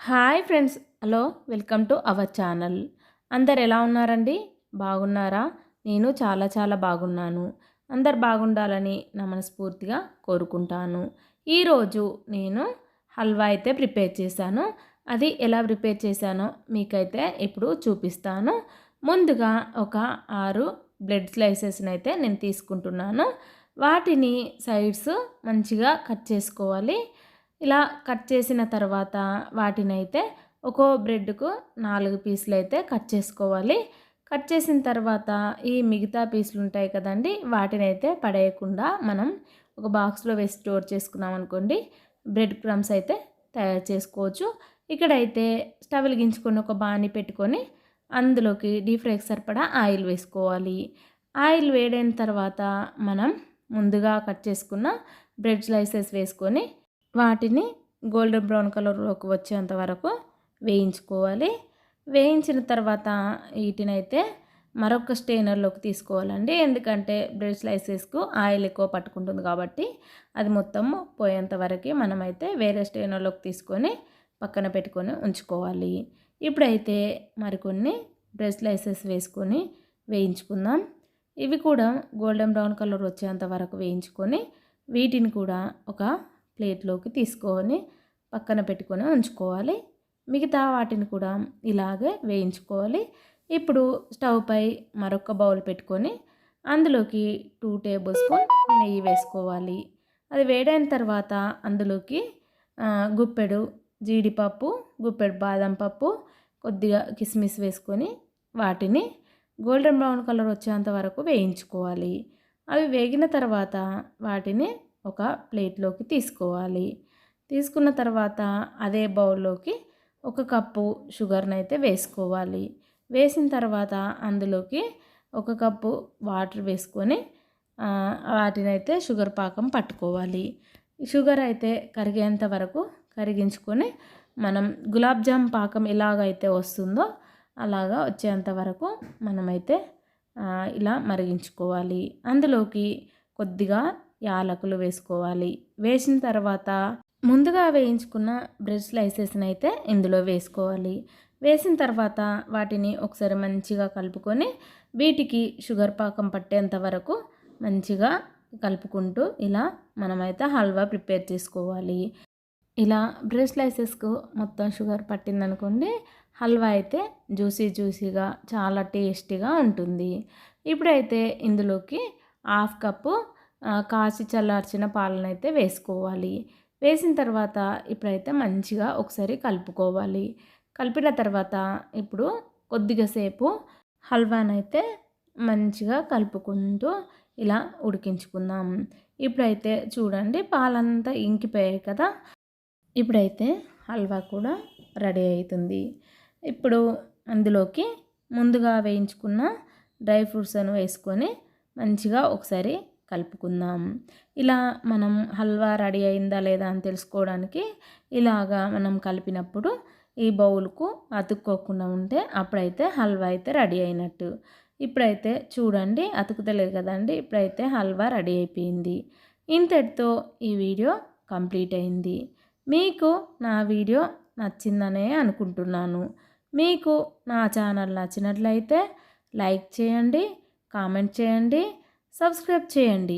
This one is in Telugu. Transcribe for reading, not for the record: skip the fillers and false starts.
Hi friends, hello, welcome to our channel. అందరు ఎలా ఉన్నారండి? బాగున్నారా? నేను చాలా చాలా బాగున్నాను. అందరు బాగుండాలని నా మనస్ఫూర్తిగా కోరుకుంటాను. ఈరోజు నేను హల్వా అయితే ప్రిపేర్ చేశాను. అది ఎలా ప్రిపేర్ చేశానో మీకైతే ఇప్పుడు చూపిస్తాను. ముందుగా ఒక 6 బ్రెడ్ స్లైసెస్ని అయితే నేను తీసుకుంటున్నాను. వాటిని సైడ్స్ మంచిగా కట్ చేసుకోవాలి. ఇలా కట్ చేసిన తర్వాత వాటినైతే ఒక్కో బ్రెడ్కు 4 పీసులు అయితే కట్ చేసుకోవాలి. కట్ చేసిన తర్వాత ఈ మిగతా పీసులు ఉంటాయి కదండి, వాటినైతే పడేయకుండా మనం ఒక బాక్స్లో వేసి స్టోర్ చేసుకున్నాం అనుకోండి, బ్రెడ్ క్రమ్స్ అయితే తయారు చేసుకోవచ్చు. ఇక్కడైతే స్టవ్ వెలిగించుకొని ఒక బాణీ పెట్టుకొని అందులోకి డీప్ ఫ్రైకి సరిపడా ఆయిల్ వేసుకోవాలి. ఆయిల్ వేడైన తర్వాత మనం ముందుగా కట్ చేసుకున్న బ్రెడ్ స్లైసెస్ వేసుకొని వాటిని గోల్డెన్ బ్రౌన్ కలర్లోకి వచ్చేంత వరకు వేయించుకోవాలి. వేయించిన తర్వాత వీటినైతే మరొక స్టెయినర్లోకి తీసుకోవాలండి. ఎందుకంటే బ్రెడ్ స్లైసెస్కు ఆయిల్ ఎక్కువ పట్టుకుంటుంది కాబట్టి అది మొత్తం పోయేంత వరకు మనమైతే వేరే స్టెయినర్లోకి తీసుకొని పక్కన పెట్టుకొని ఉంచుకోవాలి. ఇప్పుడైతే మరికొన్ని బ్రెడ్ స్లైసెస్ వేసుకొని వేయించుకుందాం. ఇవి కూడా గోల్డెన్ బ్రౌన్ కలర్ వచ్చేంత వరకు వేయించుకొని వీటిని కూడా ఒక ప్లేట్లోకి తీసుకొని పక్కన పెట్టుకొని ఉంచుకోవాలి. మిగతా వాటిని కూడా ఇలాగే వేయించుకోవాలి. ఇప్పుడు స్టవ్ పై మరొక బౌల్ పెట్టుకొని అందులోకి 2 టేబుల్ స్పూన్ నెయ్యి వేసుకోవాలి. అది వేడైన తర్వాత అందులోకి గుప్పెడు జీడిపప్పు, గుప్పెడు బాదం పప్పు, కొద్దిగా కిస్మిస్ వేసుకొని వాటిని గోల్డెన్ బ్రౌన్ కలర్ వచ్చేంత వరకు వేయించుకోవాలి. అవి వేగిన తర్వాత వాటిని ఒక ప్లేట్లోకి తీసుకోవాలి. తీసుకున్న తర్వాత అదే బౌల్లోకి 1 కప్పు షుగర్ని అయితే వేసుకోవాలి. వేసిన తర్వాత అందులోకి 1 కప్పు వాటర్ వేసుకొని వాటినైతే షుగర్ పాకం పట్టుకోవాలి. షుగర్ అయితే కరిగేంత వరకు కరిగించుకొని మనం గులాబ్ జామ్ పాకం ఎలాగైతే వస్తుందో అలాగా వచ్చేంత వరకు మనమైతే ఇలా మరిగించుకోవాలి. అందులోకి కొద్దిగా యాలకులు వేసుకోవాలి. వేసిన తర్వాత ముందుగా వేయించుకున్న బ్రెడ్ స్లైసెస్ని అయితే ఇందులో వేసుకోవాలి. వేసిన తర్వాత వాటిని ఒకసారి మంచిగా కలుపుకొని వీటికి షుగర్ పాకం పట్టేంత వరకు మంచిగా కలుపుకుంటూ ఇలా మనమైతే హల్వా ప్రిపేర్ చేసుకోవాలి. ఇలా బ్రెడ్ స్లైసెస్కు మొత్తం షుగర్ పట్టిందనుకోండి, హల్వా అయితే జ్యూసీగా చాలా టేస్టీగా ఉంటుంది. ఇప్పుడైతే ఇందులోకి 1/2 కప్పు కాచి చల్లార్చిన పాలను అయితే వేసుకోవాలి. వేసిన తర్వాత ఇప్పుడైతే మంచిగా ఒకసారి కలుపుకోవాలి. కలిపిన తర్వాత ఇప్పుడు కొద్దిగా సేపు హల్వానైతే మంచిగా కలుపుకుంటూ ఇలా ఉడికించుకుందాం. ఇప్పుడైతే చూడండి, పాలంతా ఇంకిపోయాయి కదా. ఇప్పుడైతే హల్వా కూడా రెడీ అవుతుంది. ఇప్పుడు అందులోకి ముందుగా వేయించుకున్న డ్రై ఫ్రూట్స్ అని వేసుకొని మంచిగా ఒకసారి కలుపుకుందాం. ఇలా మనం హల్వా రెడీ అయిందా లేదా అని తెలుసుకోవడానికి ఇలాగా మనం కలిపినప్పుడు ఈ బౌల్కు అతుక్కోకుండా ఉంటే అప్పుడైతే హల్వా అయితే రెడీ అయినట్టు. ఇప్పుడైతే చూడండి, అతుకుతలేదు కదండి. ఇప్పుడైతే హల్వా రెడీ అయిపోయింది. ఇంతటితో ఈ వీడియో కంప్లీట్ అయింది. మీకు నా వీడియో నచ్చిందనే అనుకుంటున్నాను. మీకు నా ఛానల్ నచ్చినట్లయితే లైక్ చేయండి, కామెంట్ చేయండి, సబ్స్క్రైబ్ చేయండి.